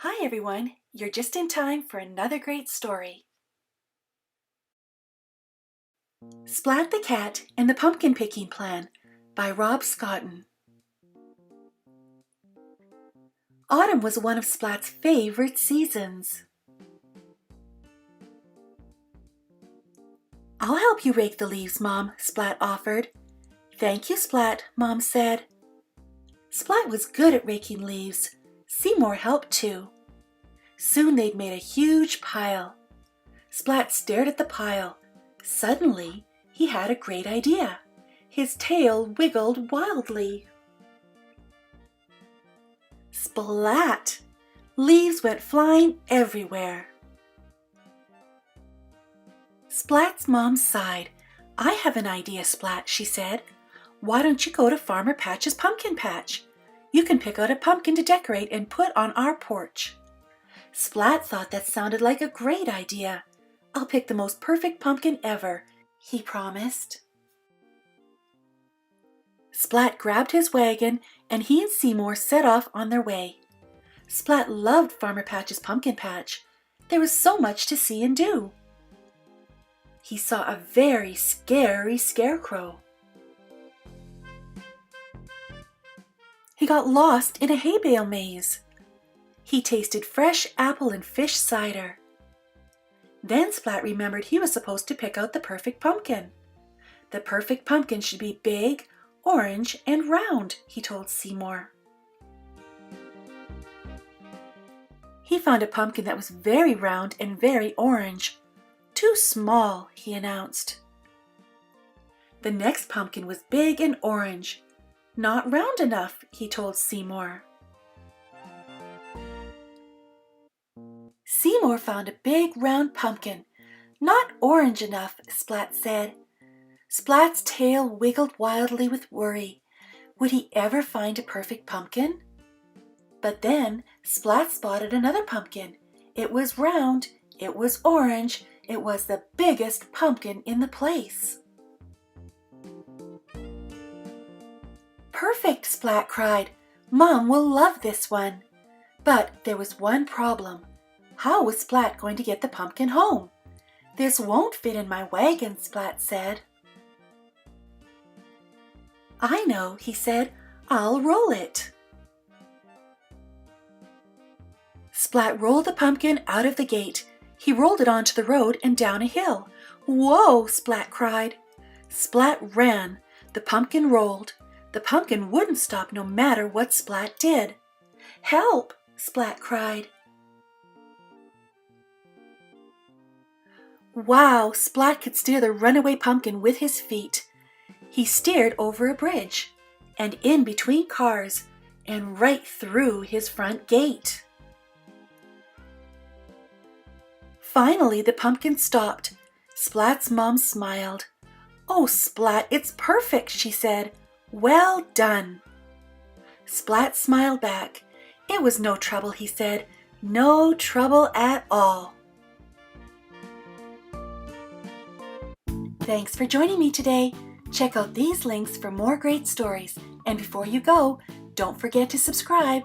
Hi everyone, you're just in time for another great story. Splat the Cat and the Pumpkin Picking Plan by Rob Scotton. Autumn was one of Splat's favorite seasons. I'll help you rake the leaves, Mom, Splat offered. Thank you, Splat, Mom said. Splat was good at raking leaves. Seymour helped too. Soon they'd made a huge pile. Splat stared at the pile. Suddenly, he had a great idea. His tail wiggled wildly. Splat! Leaves went flying everywhere. Splat's mom sighed. I have an idea, Splat, she said. Why don't you go to Farmer Patch's pumpkin patch? You can pick out a pumpkin to decorate and put on our porch. Splat thought that sounded like a great idea. I'll pick the most perfect pumpkin ever, he promised. Splat grabbed his wagon and he and Seymour set off on their way. Splat loved Farmer Patch's pumpkin patch. There was so much to see and do. He saw a very scary scarecrow. He got lost in a hay bale maze. He tasted fresh apple and fish cider. Then Splat remembered he was supposed to pick out the perfect pumpkin. The perfect pumpkin should be big, orange, and round, he told Seymour. He found a pumpkin that was very round and very orange. Too small, he announced. The next pumpkin was big and orange. Not round enough, he told Seymour. Seymour found a big round pumpkin. Not orange enough, Splat said. Splat's tail wiggled wildly with worry. Would he ever find a perfect pumpkin? But then Splat spotted another pumpkin. It was round, it was orange, it was the biggest pumpkin in the place. Perfect, Splat cried. Mom will love this one. But there was one problem. How was Splat going to get the pumpkin home? This won't fit in my wagon, Splat said. I know, he said. I'll roll it. Splat rolled the pumpkin out of the gate. He rolled it onto the road and down a hill. Whoa, Splat cried. Splat ran. The pumpkin rolled. The pumpkin wouldn't stop no matter what Splat did. Help, Splat cried. Wow, Splat could steer the runaway pumpkin with his feet. He steered over a bridge, and in between cars, and right through his front gate. Finally, the pumpkin stopped. Splat's mom smiled. Oh, Splat, it's perfect, she said. Well done. Splat smiled back. It was no trouble, he said. No trouble at all. Thanks for joining me today. Check out these links for more great stories. And before you go, don't forget to subscribe.